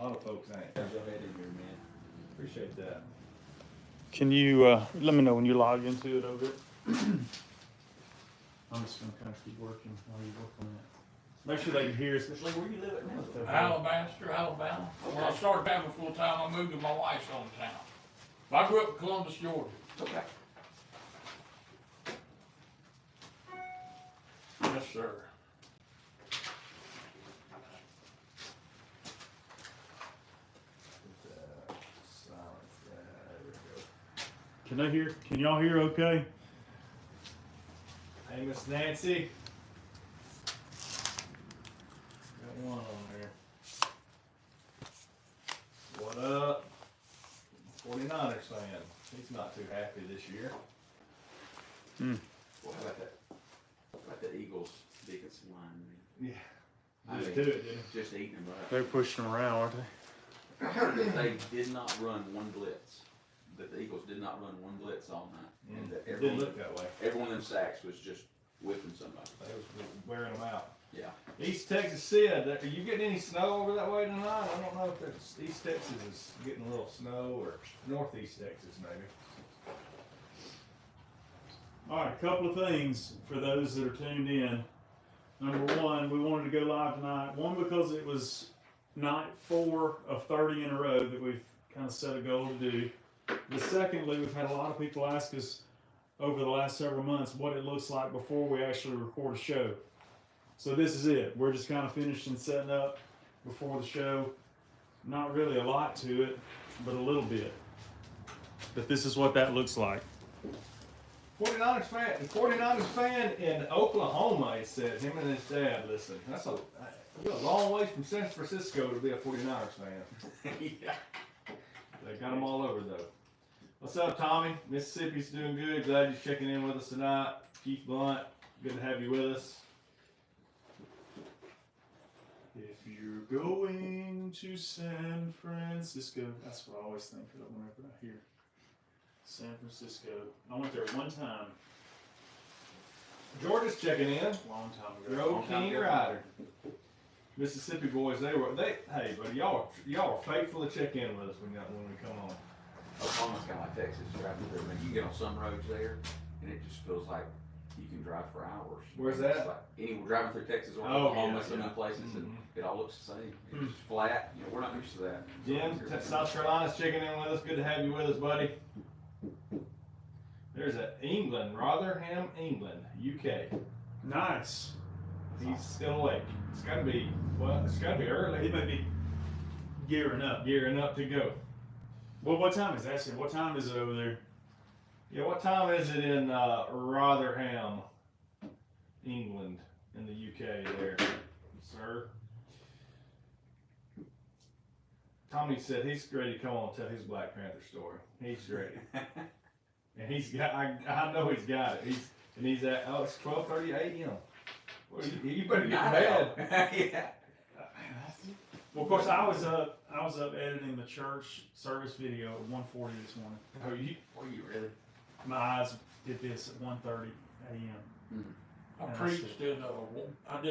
A lot of folks ain't. Go ahead in here, man. Appreciate that. Can you let me know when you log into it over there? I'm just gonna kind of keep working while you work on that. Make sure they can hear us. Where you live at now? Alabaster, Alabama. When I started traveling full time, I moved to my wife's hometown. I grew up in Columbus, Georgia. Okay. Yes, sir. Silence that. There we go. Can they hear? Can y'all hear okay? Hey, Miss Nancy. Got one on there. What up? 49ers fan. He's not too happy this year. Well, how about that Eagles defensive line, man? Yeah. I Just mean, do it, didn't he? Just eating them up. They're pushing them around, aren't they? I heard that they did not run one blitz. That the Eagles did not run one blitz all night. And that It didn't look that way. every one of them sacks was just whipping somebody. They was wearing them out. Yeah. East Texas said, are you getting any snow over that way tonight? I don't know if it's East Texas is getting a little snow or Northeast Texas maybe. All right, a couple of things for those that are tuned in. Number one, we wanted to go live tonight. One, because it was night 4 of 30 in a row that we've kind of set a goal to do. But secondly, we've had a lot of people ask us over the last several months what it looks like before we actually record a show. So this is it. We're just kind of finishing setting up before the show. Not really a lot to it, but a little bit. But this is what that looks like. 49ers fan in Oklahoma, he said, him and his dad, listen, we're a long way from San Francisco to be a 49ers fan. Yeah. They got them all over though. What's up, Tommy? Mississippi's doing good. Glad you're checking in with us tonight. Keith Blunt, good to have you with us. If you're going to San Francisco, that's what I always think of whenever I hear San Francisco. I went there one time, Georgia's checking in. long time ago. Road King Rider. Mississippi boys, hey buddy, y'all are faithful to check in with us when we come on. Oklahoma's kind of like Texas, driving through. Man, you can get on some roads there, and it just feels like you can drive for hours. Where's It's that? like anywhere driving through Texas or Oh, Oklahoma, yeah, some yeah. new places, and it all looks the same. It's just flat. You know, we're not used to that. Jim, South Carolina's checking in with us. Good to have you with us, buddy. There's England, Rotherham, England, UK. Nice. He's still awake. It's gotta be He early. may be gearing up. Gearing up to go. Well, what time is that? What time is it over there? Yeah, what time is it in Rotherham, England, in the UK there, sir? Tommy said he's ready to come on and tell his Black Panther story. He's ready. And he's got, I know he's got it. He's at, it's 12:30 a.m. Well, you better get to bed. Yeah. Well, of course, I was up editing the church service video at 1:40 this morning. Were you really? My eyes did this at 1:30 a.m. I And I preached said- in I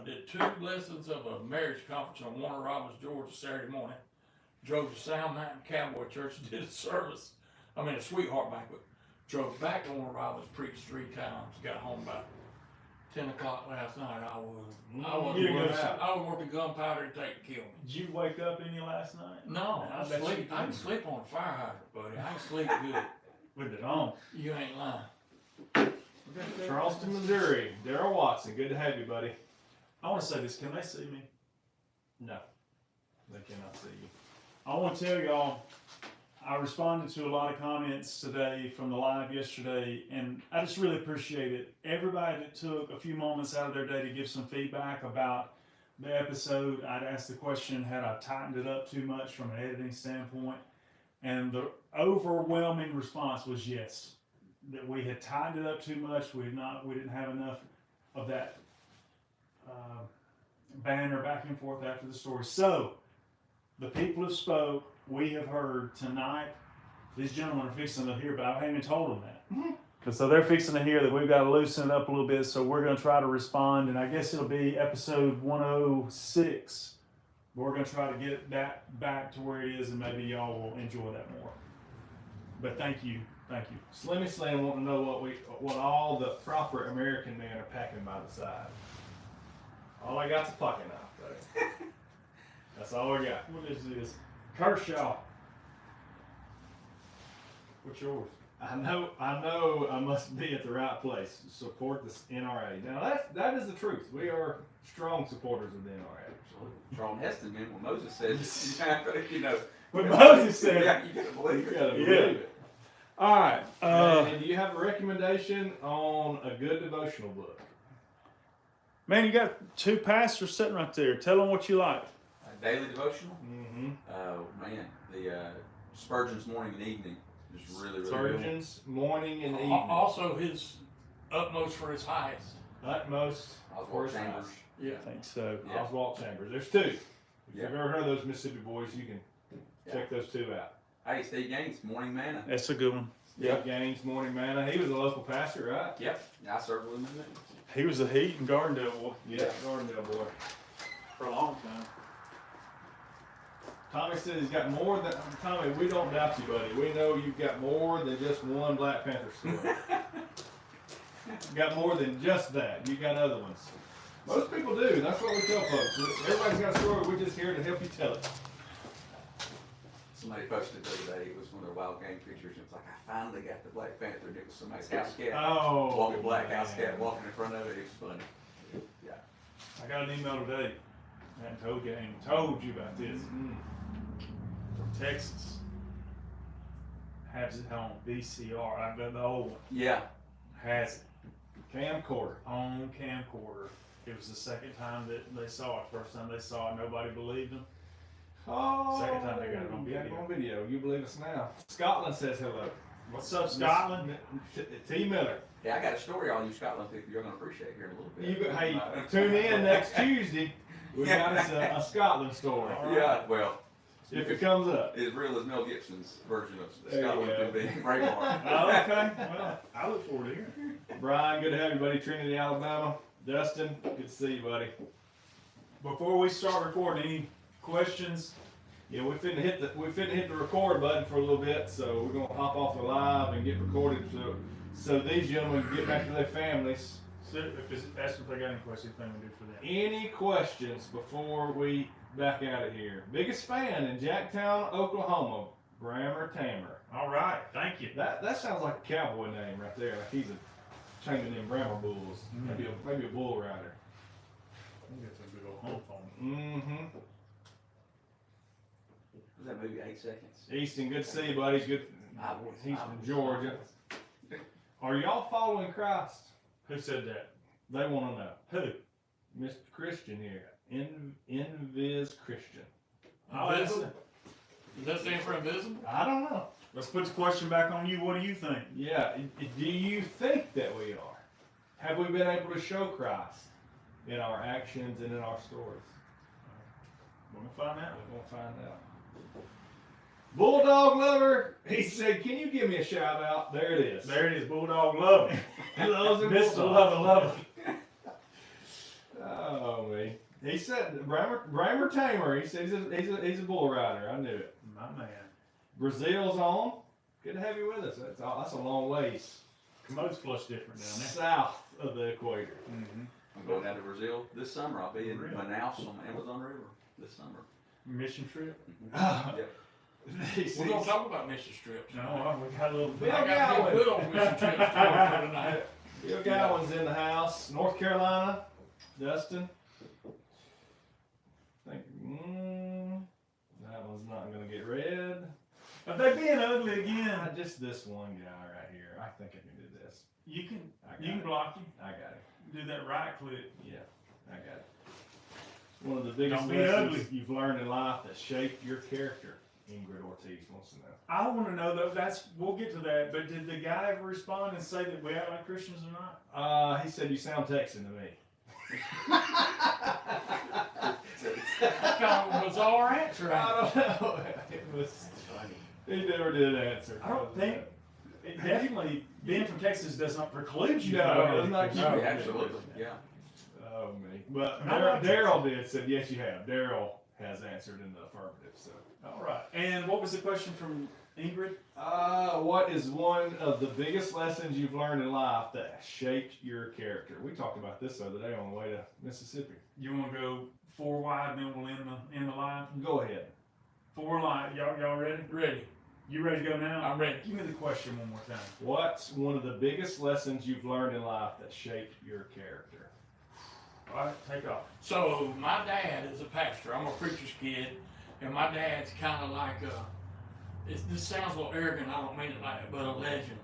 did 2 lessons of a marriage conference on Warner Robins, Georgia, Saturday morning. Drove to Sound Mountain Cowboy Church and did a sweetheart banquet. Drove back to Warner Robins, preached 3 times, got home about 10 o'clock last night. I was You didn't go to working gunpowder and take to kill me. Did you wake up any last night? No, I bet you I can didn't. sleep on a fire hydrant, buddy. I can sleep good. With it on. You ain't lying. Charleston, Missouri. Daryl Watson, good to have you, buddy. I want to say this. Can they see me? No, they cannot see you. I want to tell y'all, I responded to a lot of comments today from the live yesterday, and I just really appreciate it. Everybody that took a few moments out of their day to give some feedback about the episode. I'd asked the question, had I tightened it up too much from an editing standpoint? And the overwhelming response was yes, that we had tightened it up too much. We didn't have enough of that banner back and forth after the story. So, the people have spoke. We have heard tonight. These gentlemen are fixing to hear, but I haven't even told them that. So they're fixing to hear that we've got to loosen it up a little bit. So we're going to try to respond, and I guess it'll be episode 106 We're gonna try to get that back to where it is, and maybe y'all will enjoy that more. But thank you. Slimmy Slam want to know what all the proper American men are packing by the side. All I got's a pocket knife, though. That's all I got. What is this? Kershaw. What's yours? I know I must be at the right place to support this NRA. Now that is the truth. We are strong supporters of the NRA. Absolutely. Charlton Heston, man, when Moses says, you know. What Moses said. Yeah, you gotta believe You it. gotta believe Yeah. it. All right. And do you have a recommendation on a good devotional book? Man, you got two pastors sitting right there. Tell them what you like. Daily devotional? Mm-hmm. Oh, man. The Spurgeon's Morning and Evening is really, really good. Surgeons, morning and evening. Also, his utmost for his highest. Utmost. Oswald First Chambers. Yeah. I think so. Yeah. Oswald Chambers. There's two. If Yeah. you've ever heard of those Mississippi boys, you can check those two out. Hey, Steve Gaines, Morning Manna. That's a good one. Yep. Gaines, Morning Manna. He was a local pastor, right? Yep. I served with him in that. He was a Heat and Gardendale boy Yeah, Gardendale boy. for a long time. Tommy said he's got more than Tommy. We don't doubt you, buddy. We know you've got more than just one Black Panther story. You got more than just that. You got other ones. Most people do. That's what we tell folks. Everybody's got a story. We're just here to help you tell it. Somebody posted the other day, it was one of their wild game pictures, and it was like, I finally got the Black Panther, and it was somebody's house cat. Oh, Walking black house man. cat walking in front of it, it was funny. I got an email today. I hadn't told you about this. Mhm. From Texas. Has it on VCR. I've got the old one. Yeah. Has it Camcorder. on camcorder. It was the second time that they saw it. First time they saw it, nobody believed them. Oh, Second time they got it on you got video. on video. You believe us now. Scotland says hello. What's up, Scotland? T. Miller. Yeah, I got a story on you Scotland people you're going to appreciate here in a little bit. You go, hey, tune in next Tuesday. We got us a Scotland story. Yeah, well, If it comes up. as real as Mel Gibson's version of There you Scotland go. could be. Braveheart. Oh, okay. Well, I look forward to hearing. Brian, good to have you, buddy. Trinity, Alabama. Dustin, good to see you, buddy. Before we start recording, any questions? Yeah, we finna hit the record button for a little bit, so we're gonna hop off the live and get recorded so these gentlemen can get back to their families. So, ask if they got any questions, thing we do for them. Any questions before we back out of here? Biggest fan in Jacktown, Oklahoma, Brammer Tamer. All right, thank you. That sounds like a cowboy name right there. Like he's training them Brammer bulls. Maybe a bull rider. I think that's a good old home phone. Mm-hmm. Was that movie 8 Seconds? Easton, good to see you, buddy. Good. He's from Georgia. Are y'all following Christ? Who said that? They want to know. Who? Mr. Christian here. Invis Christian. I'll Invisible? answer. Does that stand for invisible? I don't know. Let's put the question back on you. What do you think? Yeah. Do you think that we are? Have we been able to show Christ in our actions and in our stories? We're gonna find out. We're gonna find out. Bulldog Lover, he said, "Can you give me a shout out?" There it is. There it is, Bulldog Love. He loves him. Mr. Bulldog. Love. Oh man. He said Brammer Tamer. He said he's a bull rider. I knew it. My man. Brazil's on. Good to have you with us. That's a long ways Commode's flush different down there. south of the equator. Mm-hmm. I'm going down to Brazil this summer. I'll be in Really? Manaus on the Amazon River this summer. Mission trip? Yep. We're gonna talk about mission trips. No, we got a little Bill I got Gowan. a good old mission trips planned for tonight. Bill Gowan's in the house. North Carolina. Dustin. Think, that one's not gonna get read. Are they being ugly again? Just this one guy right here. I think I can do this. You can I you can got it. block you. I got it. Do that right click. Yeah, I got it. It's one of the biggest Don't be lessons ugly. you've learned in life that shaped your character. Ingrid Ortiz wants to know. I want to know though. We'll get to that. But did the guy ever respond and say that we act like Christians or not? He said you sound Texan to me. That kind of was our answer. I don't know. It was. He never did answer. I don't think. It definitely being from Texas does not preclude you. No, from it does not keep No, you- absolutely. Yeah. Oh me. But I like Daryl did said yes you have. Daryl has answered in the affirmative. So, All right. And what was the question from Ingrid? what is one of the biggest lessons you've learned in life that shaped your character? We talked about this the other day on the way to Mississippi. You want to go 4 wide, and then we'll end the line? Go ahead. 4 line. Y'all ready? Ready. You ready to go now? I'm ready. Give me the question one more time. What's one of the biggest lessons you've learned in life that shaped your character? All right, take off. So my dad is a pastor. I'm a preacher's kid, and my dad's kind of like this sounds a little arrogant. I don't mean it like that, but a legend.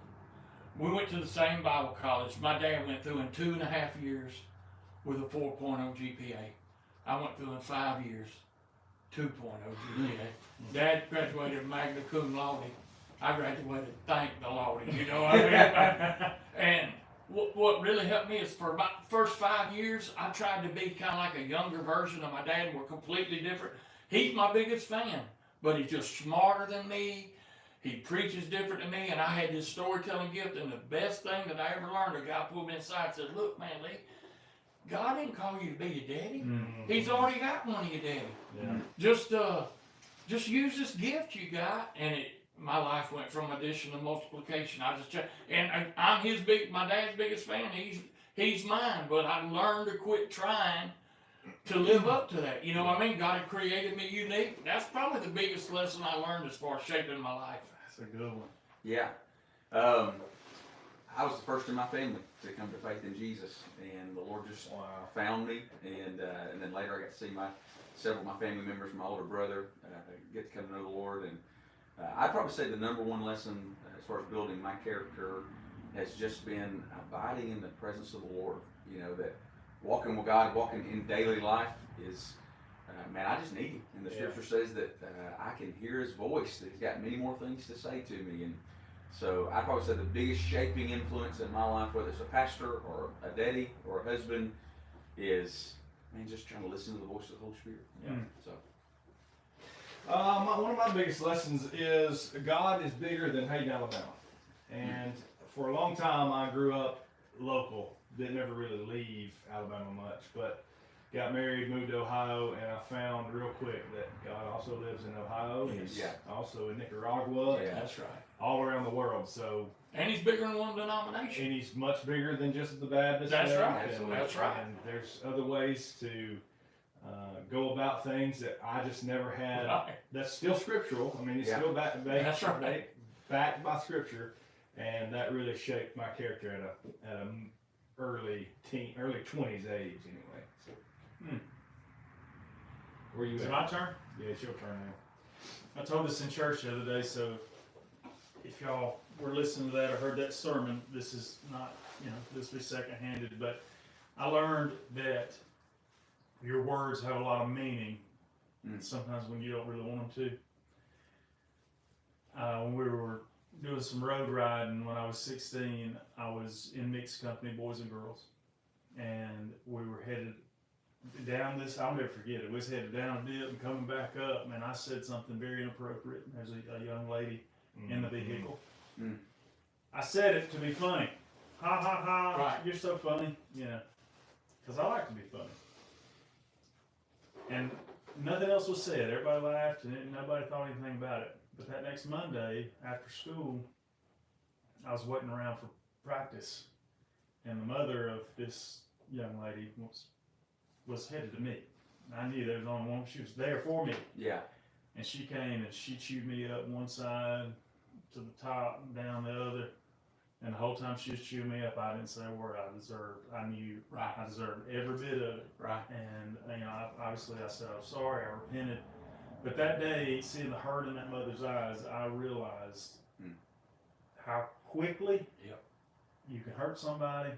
We went to the same Bible college. My dad went through in 2.5 years with a 4.0 GPA. I went through in 5 years, 2.0 GPA. Dad graduated magna cum laude. I graduated thank the Lord. You know what I mean? And what really helped me is for about the first 5 years, I tried to be kind of like a younger version of my dad, and we're completely different. He's my biggest fan, but he's just smarter than me. He preaches different than me, and I had this storytelling gift, and the best thing that I ever learned, a guy pulled me inside and said, look, man, Lee, God didn't call you to be your daddy. Mm-hmm. He's already got one of your daddy. Yeah. Just use this gift you got, and my life went from addition to multiplication. I'm my dad's biggest fan. He's mine, but I learned to quit trying to live up to that. You know what I mean? God had created me unique. That's probably the biggest lesson I learned as far as shaping my life. That's a good one. Yeah. I was the first in my family to come to faith in Jesus, and the Lord just found me, and then later I got to see several of my family members, my older brother, get to come to know the Lord, and I'd probably say the number one lesson as far as building my character has just been abiding in the presence of the Lord. You know, that walking with God, walking in daily life is, man, I just need Him. And the Scripture says that I can hear His voice, that He's got many more things to say to me. And so I'd probably say the biggest shaping influence in my life, whether it's a pastor or a daddy or a husband, is, man, just trying to listen to the voice of the Holy Spirit. Yeah. So. One of my biggest lessons is God is bigger than Hayden, Alabama. And for a long time, I grew up local, didn't ever really leave Alabama much, but got married, moved to Ohio, and I found real quick that God also lives in Ohio, and He's also in Nicaragua, Yeah. That's right. all around the world. So, And He's bigger than one denomination. and He's much bigger than just the Baptist. That's faith, right. and- That's right. And there's other ways to go about things that I just never had. Right. That's still scriptural. I mean, it's Yeah. still backed That's right. by scripture, and that really shaped my character at a early 20s age anyway. So, where you Is at? it my turn? Yeah, it's your turn now. I told this in church the other day, so if y'all were listening to that or heard that sermon, this is not, this will be second-handed, but I learned that your words have a lot of meaning, sometimes when you don't really want them to. When we were doing some road riding when I was 16, I was in mixed company, boys and girls, and we were headed down this, I'll never forget it, we was headed down a dip and coming back up, and I said something very inappropriate. There's a young lady in the vehicle. Mm. I said it to be funny. Ha ha ha, Right. You're so funny, because I like to be funny. And nothing else was said. Everybody laughed and nobody thought anything about it. But that next Monday after school, I was waiting around for practice, and the mother of this young lady was headed to me. And I knew there was only one. She was there for me. Yeah. And she came and she chewed me up one side to the top and down the other. And the whole time she was chewing me up, I didn't say a word. I knew Right. I deserved every bit of it. Right. And obviously I said, I'm sorry, I repented. But that day, seeing the hurt in that mother's eyes, I realized how quickly you can hurt somebody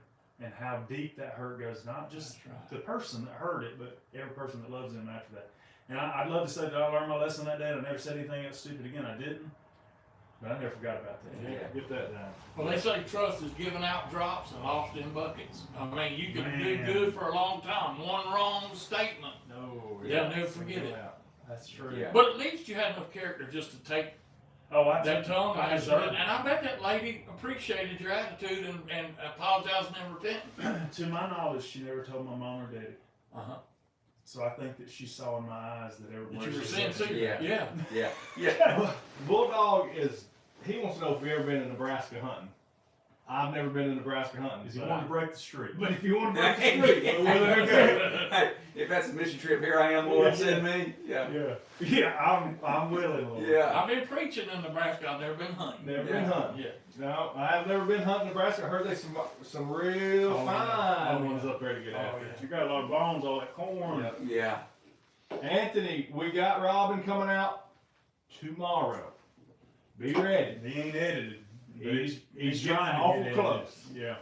and how deep that hurt goes. Not just the person that heard it, but every person that loves them after that. And I'd love to say that I learned my lesson that day and I never said anything else stupid again. I didn't. But I never forgot about that. Yeah, get that down. Well, they say trust is giving out drops and lost in buckets. I mean, you can Man. do good for a long time. One wrong statement. No, They'll never forget it. That's true. Yeah. But at least you had enough character just to take Oh, I that tongue. I And deserve it. I bet that lady appreciated your attitude and apologizing and repenting. To my knowledge, she never told my mom or daddy. Uh-huh. So I think that she saw in my eyes that everybody. That you were was sincere. Yeah. Yeah. Yeah. Bulldog he wants to know if you ever been to Nebraska hunting. I've never been to Nebraska hunting. Is he but wanting to break the streak? But if you want to break the streak, we'll let it go. Hey, if that's a mission trip, here I am, Lord, send me. Yeah. Yeah, I'm willing, Lord. Yeah. I've been preaching in Nebraska. I've never been hunting. Never Yeah. been hunting. Yeah. No, I have never been hunting Nebraska. I heard there's some real Oh, yeah. fine Oh, yeah. ones up there to get Oh, after. yeah. You got a lot of bones, all that corn. Yep. Yeah. Anthony, we got Robin coming out tomorrow. Be ready. He ain't edited. He's He's getting trying to awful get close. edited. Yeah.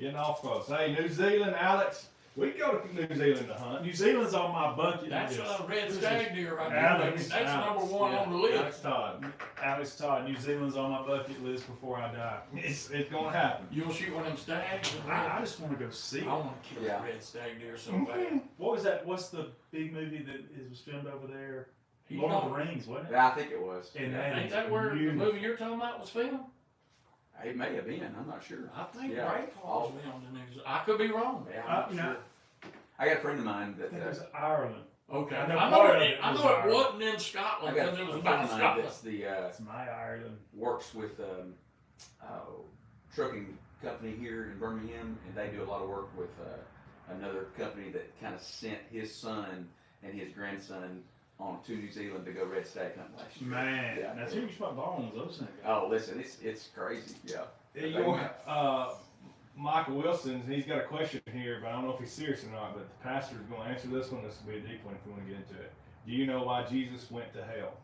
Getting off close. Hey, New Zealand, Alex. We go to New Zealand to hunt. New Zealand's on my bucket That's list. a red stag deer right there. Alex, That's Alex, number one Yeah, on the list. Alex Todd. Alex Todd, New Zealand's on my bucket list before I die. It's gonna happen. You want to shoot one of them stags? I just want to go see I it. want to kill Yeah. a red stag deer so bad. What was that? What's the big movie that was filmed over there? He Lord of don't- the Rings, wasn't it? Yeah, I think it was. And Yeah. that Ain't is that where the beautiful. movie you're talking about was filmed? It may have been. I'm not sure. I think Yeah. Braveheart was filmed in New Zealand. I could be wrong. Yeah, I'm not you know, sure. I got a friend of mine I that think it was Ireland. Okay. I know I know part of it, it I was know it Ireland. wasn't in I Scotland got because a it was friend about of mine Scotland. that's the That's my Ireland. works with trucking company here in Birmingham, and they do a lot of work with another company that kind of sent his son and his grandson on to New Zealand to go red stag hunt last year. Man, Yeah. now too much about bones, those things. Oh, listen, it's crazy. Yeah. Michael Wilson, he's got a question here, but I don't know if he's serious or not. But the pastor's going to answer this one. This will be a deep one if you want to get into it. Do you know why Jesus went to hell?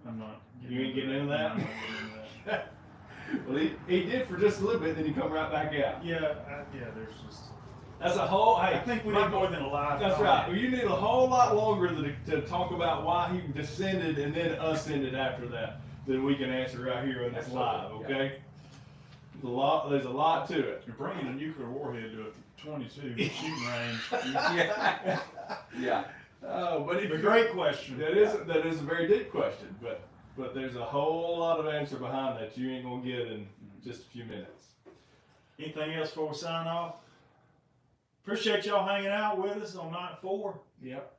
I'm not. You ain't getting into that? I'm not getting into that. Well, he did for just a little bit, then he come right back out. Yeah, there's just. That's a whole. Hey, I think we need Michael, more than a live. That's comment. right. You need a whole lot longer to talk about why he descended and then ascended after that than we can answer right here on this live. Absolutely, Okay. There's a lot to it. You're bringing a nuclear warhead to a 22 shooting range. Yeah. Yeah. But if A you- great question. that is a very deep question, but there's a whole lot of answer behind that you ain't gonna get in just a few minutes. Anything else before we sign off? Appreciate y'all hanging out with us on night 4. Yep.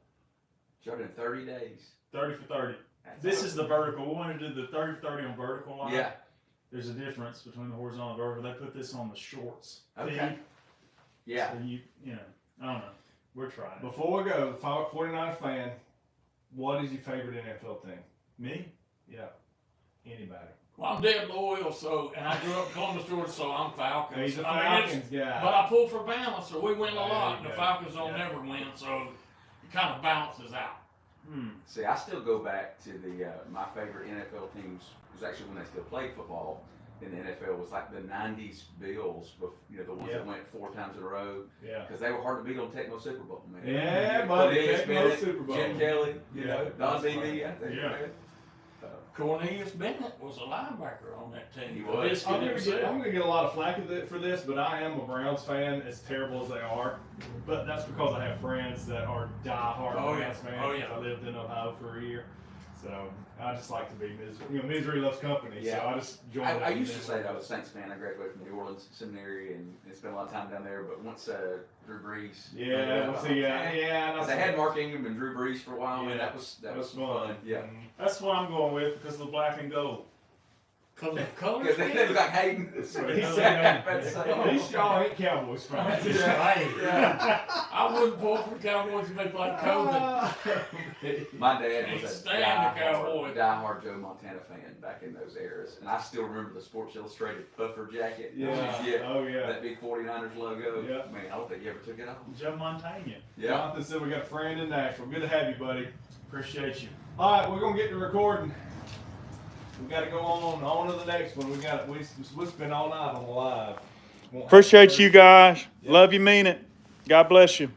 Shot in 30 days. 30 for 30. That's This awesome. is the vertical. We want to do the 30 for 30 on vertical line. Yeah. There's a difference between the horizontal and vertical. They put this on the shorts. Okay. feed. Yeah. So you know, I don't know. We're trying. Before we go, the 49ers fan, what is your favorite NFL team? Me? Yeah. Anybody? Well, I'm dead loyal, and I grew up in Columbus, Georgia, so I'm Falcons. He's a I mean, it's- Falcons guy. But I pull for balance, so we win a There lot, you and the go. Falcons don't Yeah. never win, so it kind of balances out. See, I still go back to the my favorite NFL teams was actually when they still played football in the NFL was like the '90s Bills, the ones Yeah. that went 4 times in a row Yeah. because they were hard to beat on Tecmo Super Bowl, man. Yeah, buddy, Cornelius Tecmo Bennett, Super Bowl. Jim Kelly, Yeah, Don that's Beebe right. out there. Yeah. Man. Cornelius Bennett was a linebacker on that team. He was. Biscuit I'm himself. gonna get a lot of flack for this, but I am a Browns fan, as terrible as they are. But that's because I have friends that are diehard Oh, Browns yeah. fans. Oh, yeah. I lived in Ohio for a year, so I just like to be misery. Misery loves company. So Yeah. I just join. I used to say that I was a Saints fan. I graduated from New Orleans Seminary and spent a lot of time down there. But once Drew Brees, Yeah, well, see, yeah. Because they had Mark Ingram and Drew Brees for a while, Yeah, and that was fun. Yeah, That's what I'm going with because of the black and gold. Cause of color because they look like Hayden. That's what he Yeah, said. that's At least y'all ain't Cowboys fans. Yeah. I wouldn't pull for the Cowboys if they played COVID. My dad Can't was a stand the Cowboys. diehard Joe Montana fan back in those eras, and I still remember the Sports Illustrated puffer jacket. Yeah. Oh yeah. That big 49ers logo. Yeah. Man, I don't think you ever took it off. Joe Montana. Yeah. Jonathan said we got a friend in Nashville. Good to have you, buddy. Appreciate you. All right, we're gonna get to recording. We got to go on to the next one. We spent all night on the live. Appreciate you guys. Love you, mean it. God bless you.